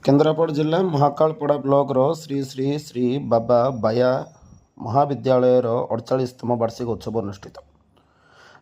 केन्द्रापड़ जिला महाकालपड़ा ब्लॉक श्री श्री श्री बाबा बाया महाविद्यालय 48तम वार्षिक उत्सव अनुष्ठित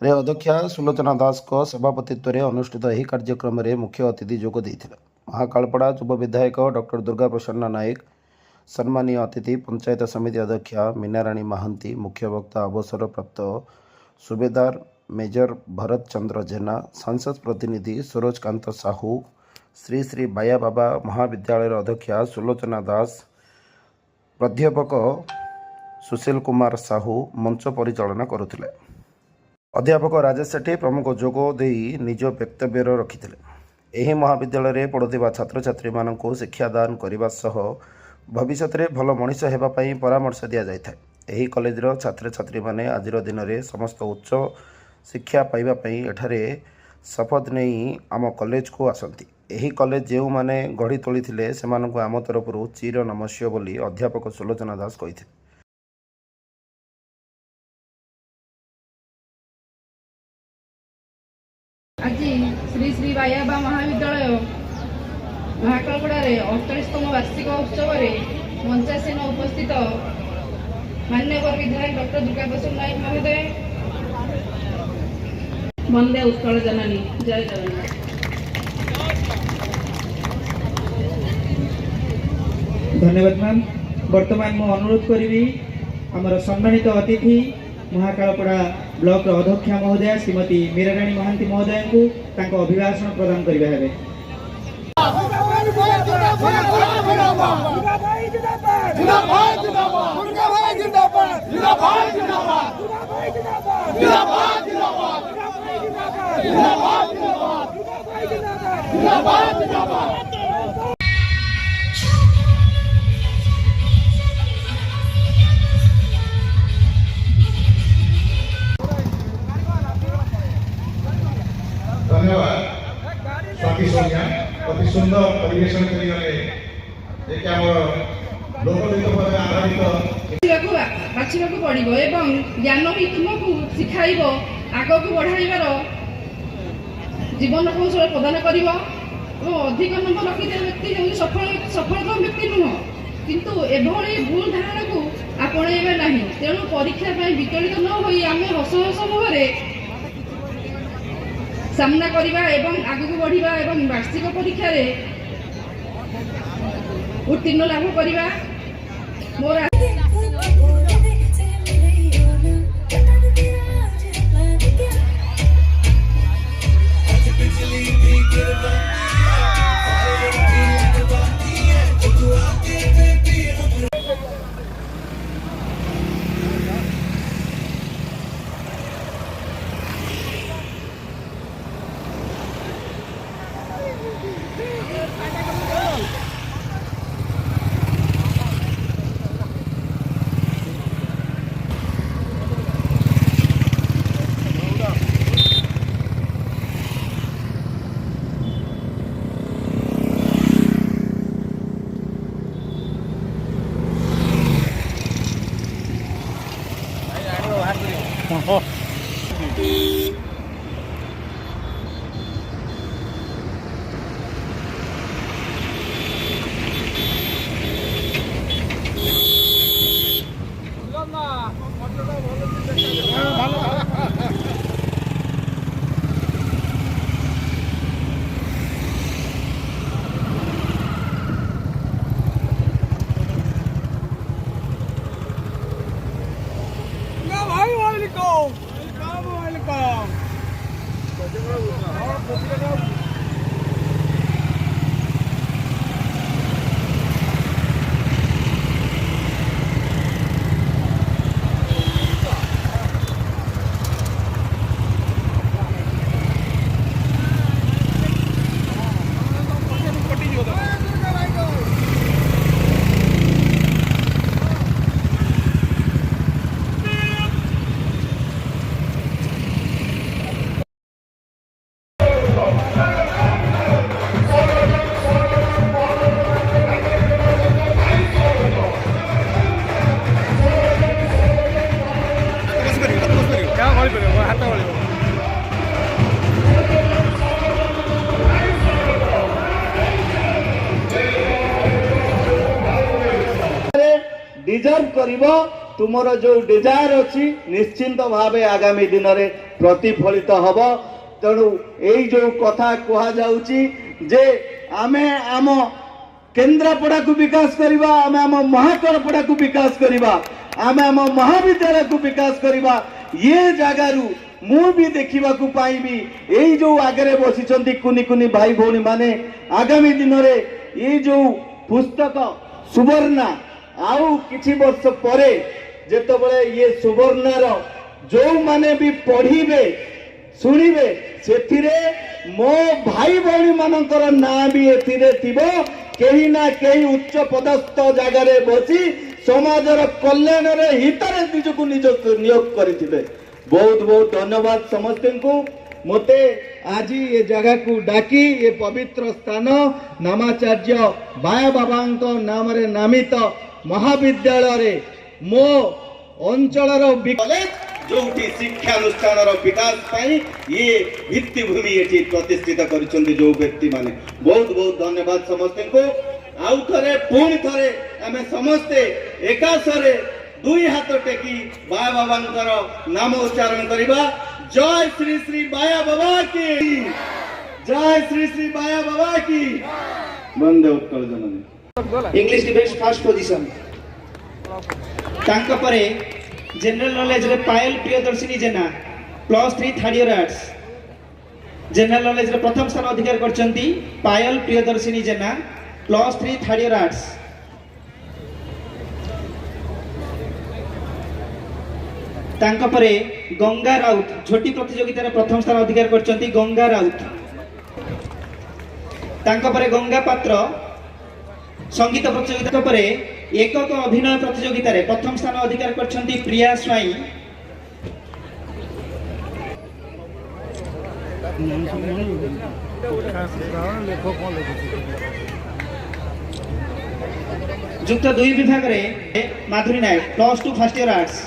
रे अध्यक्षा सुलोचना दास को सभापतित्व में अनुष्ठित यह कार्यक्रम में मुख्य अतिथि जोग देते महाकालपड़ा युव विधायक डॉक्टर दुर्गा प्रसन्न नायक, सम्मानीय अतिथि पंचायत समिति अध्यक्षा मीनाराणी महांती, मुख्य वक्ता अवसर प्राप्त सुबेदार मेजर भरत चंद्र जेना, सांसद प्रतिनिधि सरोजकांत साहू, श्री श्री बाया बाबा महाविद्यालय अध्यक्षा सुलोचना दास, प्राध्यापक सुशील कुमार साहू मंच परिचालना करुथिले। अध्यापक राजेश सेठी प्रमुख जोग दे निज वक्तव्य रखिथिले। एही महाविद्यालय रे पढ़ुथिबा छात्र छात्री मानकु शिक्षादान करने सह भविष्य में भल मनीष हेबा पई परामर्श दिया जायଥାଏ। एही कॉलेज रो छात्र छात्री माने आजिर दिन में समस्त उच्च शिक्षा पाइबा पई एठारे शपथ नहीं आम कॉलेज को आसंती। एही कॉलेज जो माने गढ़ी तोली थिले सेमानकु आम तरफरु चिर नमस्य बोली अध्यापक सुलोचना दास कहिथिले। आज श्री श्री बाया बाबा महाविद्यालय महाकालपड़ा 48तम वार्षिक उत्सव में मंचासीन उपस्थित माननीय विधायक डॉक्टर दुर्गा प्रसाद नायक महोदय, वंदे उत्कल जननी, जय जगन्नाथ। धन्यवाद मैम। वर्तमान मु अनुरोध करी आमर सम्मानित अतिथि महाकालपड़ा ब्लॉक अध्यक्ष महोदया श्रीमती मीराराणी महांती महोदय को तांको अभिभाषण प्रदान करबा हेबे। धन्यवाद स्वाति सोनिया अति सुंदर परिवेशन करिगले जे कि हमर लोकगीत पर आधारित बाछिबा को पड़िबो एवं ज्ञान भी तुमको सिखाइबो, आगो को बढ़ाइबार जीवन कौशल प्रदान करिबो और अधिक नंबर रखिदे व्यक्ति जो सफलता व्यक्ति नुह, किंतु एभली भूल धारणा को आपणेबा नहीं। तेणु परीक्षा पर विचलित न होई आमे हस हस मुहरे सामना करिबा एवं आगु बढ़िबा एवं वार्षिक परीक्षा रे उत्तीर्ण लाभ करिबा। मोर डिजर्व करिवो तुमर जो डिजायर अछि निश्चिंत भावे आगामी दिन रे प्रतिफलित हबो। तेणु एई जो कथा कहा जाउची जे आमे आम केन्द्रापड़ा को विकास करिबा, आमे आम महाकालपड़ा को विकास करिबा, आमे आम महाविद्यालय को विकास करिबा। ये जगारू मु भी देखा पाइबी यही जो आगे बसी कुनी कुनी भाई भौणी माने आगामी दिन रे ये जो पुस्तक सुवर्णा आउ किछि वर्ष परे जेतबळे ये सुवर्णार जो माने भी पढ़िबे शुणिबे सेथिरे मो भाई भौणी मानकर ना भी एथिरे थिबो। केही ना केही उच्च पदस्थ जगार बसी समाजर कल्याण रे हितरे निजको नियोग करिथिबे। बहुत बहुत धन्यवाद समस्त को मते आज ये जगह को डाकी ये पवित्र स्थान नामाचार्य बाया बाबा नाम रे नामित महाविद्यालय रे मो अंचल कॉलेज जो शिक्षानुष्ठान विकास पाई ये भित्तिभूमि ये प्रतिष्ठित करिसेंती जो व्यक्ति माने बहुत बहुत धन्यवाद समस्त को। आउ थरे पुणी थरे आमे समस्ते एकाशरे दुई हाथ टेकी बाया बाबांकर नाम उच्चारण करिबा। जय श्री श्री बाया बाबा की, जय श्री श्री बाया बाबा की। वंदे उत्कल जननी। इंग्लिश डिबेट फर्स्ट पोजीशन तांका परे जनरल नॉलेज रे पायल प्रियदर्शिनी जेना +3 third year arts general knowledge रे प्रथम स्थान अधिकार करचंती पायल प्रियदर्शिनी जेना +3 थर्ड इयर आर्ट्स। तांका परे गंगा राउत झोटी प्रतियोगिता रे प्रथम स्थान अधिकार करचंती गंगा राउत। तांका परे गंगा पात्र संगीत प्रतियोगिता परे एकक अभिनय प्रतियोगिता रे प्रथम स्थान अधिकार करचंती प्रिया स्वाई। युक्त 2 विभाग रे Madhuri Nayak +2 first year arts.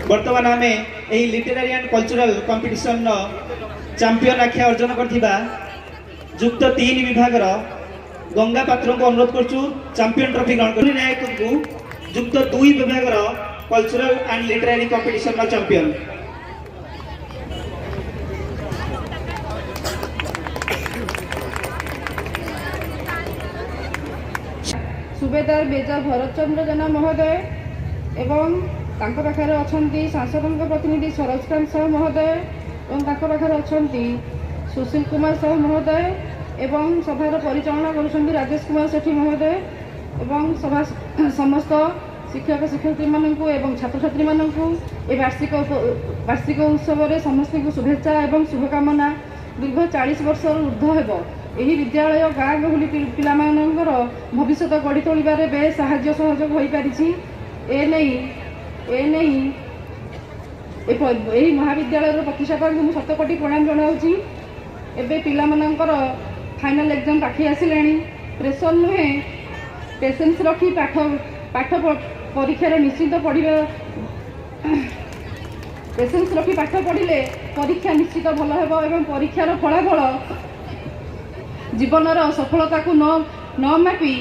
वर्तमान आमे एही लिटरेरी एंड कल्चरल कंपटीशन नो चैंपियन आख्या अर्जन करथिबा युक्त 3 विभाग रो गंगा पात्र को अनुरोध करछु चैंपियन ट्रॉफी ग्रहण करी नायक को युक्त 2 विभाग रो कल्चरल एंड लिटरेरी कंपटीशन नो चैंपियन। सुबेदार मेजर भरत चंद्र जेना महोदय एवं तांको पाखरे अछंती सांसदक प्रतिनिधि सरोजकांत साहू महोदय एवं तांको पाखरे अछंती सुशील कुमार साहू महोदय एवं सभार परिचालना करुछंती राजेश कुमार सेठी महोदय एवं सभा समस्त शिक्षक शिक्षयित्री माननकु एवं छात्र छात्री माननकु ए वार्षिक उत्सव रे समस्त को शुभेच्छा एवं शुभकामना। दीर्घ 40 वर्ष ऊर्ध्व हेबो एही विद्यालय गाँ गहली पिला मानकर भविष्य गढ़ी तोलिबारे बेस साहाय्य सहयोग होई पारिछि। एही महाविद्यालय प्रतिष्ठाता को शतकोटी प्रणाम जनाऊँगी। एबे पिला मानकर फाइनल एग्जाम पाखी आसिलाणी प्रेसर नुहे पेसेंस रखी पाठ परीक्षा निश्चित पढ़ा पेसेंस रखी पाठ पढ़िले परीक्षा निश्चित भल हेबो एवं परीक्षार फलाफल जीवनर सफलता को न मापी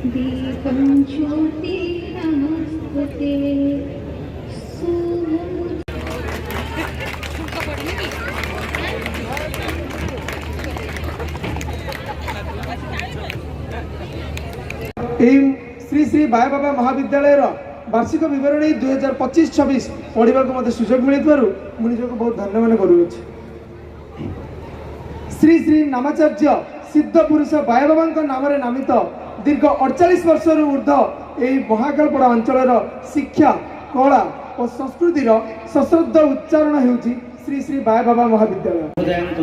दीपं ज्योति नमस्ते श्री श्री बाया बाबा महाविद्यालय वार्षिक विवरणी 2025-26 पढ़ा मत सुजोग मिलू मुझे बहुत धन्यवाद करुच्छे। श्री श्री नामाचार्य सिद्ध पुरुष बाया बाबा नाम नामित दीर्घ 48 वर्ष ऊर्ध यही महाकालपड़ा अंचल शिक्षा कला और संस्कृतिर सश्रद्ध उच्चारण होउछि श्री श्री बाया बाबा महाविद्यालय महोदयଙ୍କ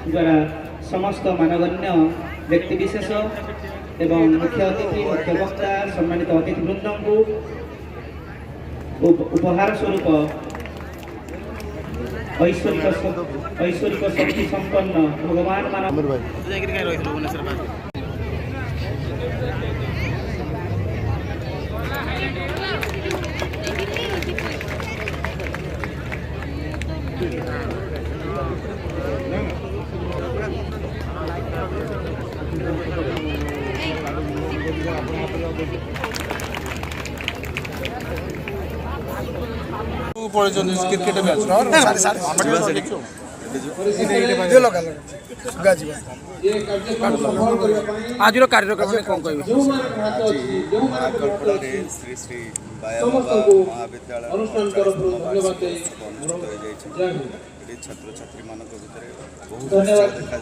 द्वारा समस्त मानगण्य व्यक्तिविशेष एवं मुख्य अतिथि मुख्य वक्ता सम्मानित अतिथि वृंद को उपहार स्वरूप ऐश्वरिक शक्ति संपन्न भगवान मानव क्रिकेट मैच आज कार्यक्रम कौन कह श्री श्री बाया बाबा महाविद्यालय छात्र छात्री मान भितर बहुत देखा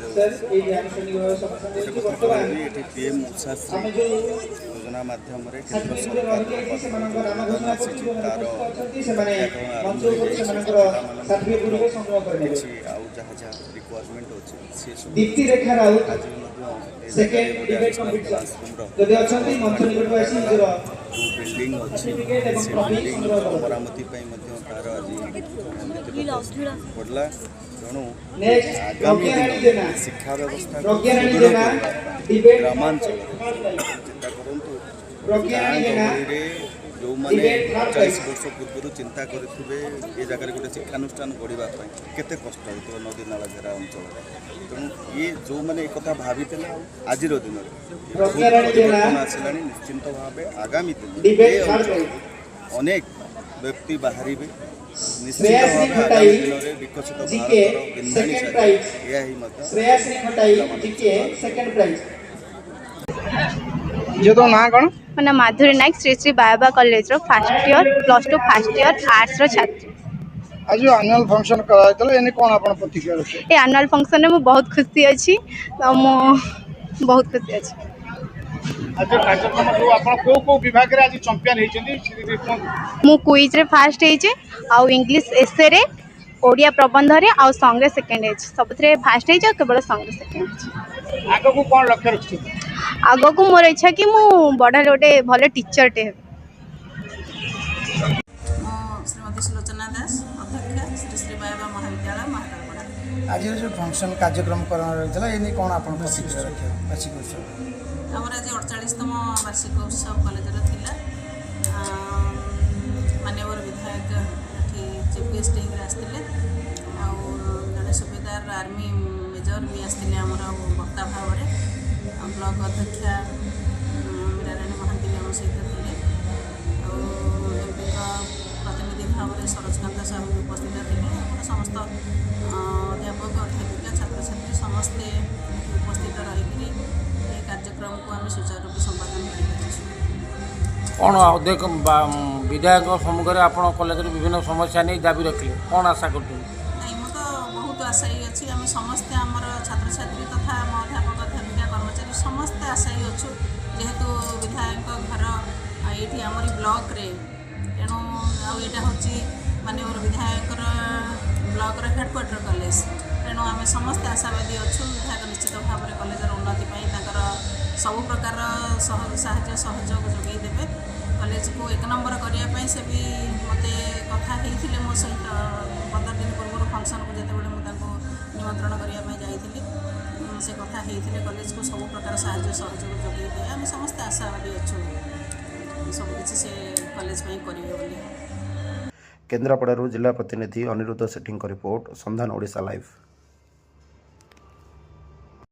पीएम उषाश्री योजना माध्यम केंद्र सरकार तार रिक्वायरमेंट अच्छे बिल्डिंग अच्छी बिल्डिंग मरामती तार आज पड़ला तेणु आगामी दिन शिक्षा व्यवस्था ग्रामांचल चिंता करूँ गाँ गहली जो मैंने 40 वर्ष पूर्व चिंता करेंगे ये जगह गोटे शिक्षानुष्ठान गढ़ापी केते कष्ट हो नदी नाला घेरा अंचल तेणु ये जो मैंने एक भावी आज दिन परिवर्तन आसला निश्चिंत भाव आगामी दिन अनेक व्यक्ति बाहर निश्चित भाव आगामी दिन में विकसित भारत बिंदाणी यह जो ना कौन ମୋ ନାଁ ମାଧୁରୀ ନାୟକ ଶ୍ରୀ ଶ୍ରୀ ବାୟାବା କଲେଜର ଫାର୍ଷ୍ଟ ଇୟର +2 ଫାର୍ଷ୍ଟ ଇୟର ଆର୍ଟ୍ସର ଛାତ୍ରୀ। आज जो एनुअल फंक्शन कराइतले एने कोन आपण प्रतिक्रिया रखे ए एनुअल फंक्शन में बहुत खुशी अछि मो बहुत खुशी अछि। आज कार्यक्रम जो आपण को विभाग रे आज चैंपियन हेचंदी मो क्विज रे फर्स्ट हेचे आ इंग्लिश एसे रे ओडिया प्रबंध रे आ सॉन्ग रे सेकंड हेचे सबथरे फर्स्ट हेचे केवल सॉन्ग रे सेकंड हेचे। आगो को कोन लक्ष्य रखछि आगो को मोर इच्छा कि मु बड़ा गोटे भले टीचर टे श्रीमती सुलोचना दास अध्यक्ष श्री श्री बायाबा महाविद्यालय महाकालपड़ा। आज जो फंक्शन कार्यक्रम करना एने कोन आपण प्रतिक्रिया रखे वार्षिक उत्सव आमर आज 48तम वार्षिक उत्सव कॉलेज थिला माननीय विधायक चीफ गेस्ट आसते जड़े सुबेदार आर्मी मेजर भी आसते आमर वक्ता भाव में ब्लॉक अध्यक्षा मीराराणी महांती भी आम सहित थे प्रतिनिधि भाव में सरोजकांत साहू उपस्थित थे समस्त अध्यापक अध्यापिका छात्र छात्री समस्ते उपस्थित रही कार्यक्रम को आम सुचारू रूप संपादन कौन अध्यक्ष विधायक सम्मुखें आप कॉलेज विभिन्न समस्या नहीं दाबी रखिले कौन आशा कर नहीं मु तो बहुत आशायी अच्छी आम समस्ते आमर छात्र छात्री तथा आम अध्यापक अध्यापिका कर्मचारी समस्ते आशायी अच्छु जेहेतु विधायक घर ये आमरी ब्लॉक रे तेणु आईटा हूँ माननीय विधायक ब्लॉक हेडक्वार्टर कॉलेज तेणु आम समस्ते आशावादी अच्छु विधायक निश्चित भाव में कॉलेजर उन्नति सबु प्रकार साहाय्य सहयोग जोगे देवे कॉलेज को 1 नंबर करने से भी मत कथा मो सहित 15 दिन पूर्व फंक्शन को जिते बड़े मुझे निमंत्रण करने जाइए से कथा कॉलेज को सब प्रकार साहाय्य सहयोग जोगे दे आम समस्त आशावादी अच्छु सबकि से कॉलेज करेंगे बोली। केन्द्रापड़ारू जिला प्रतिनिधि अनिरुद्ध सेठी रिपोर्ट संधान ओडिशा लाइव।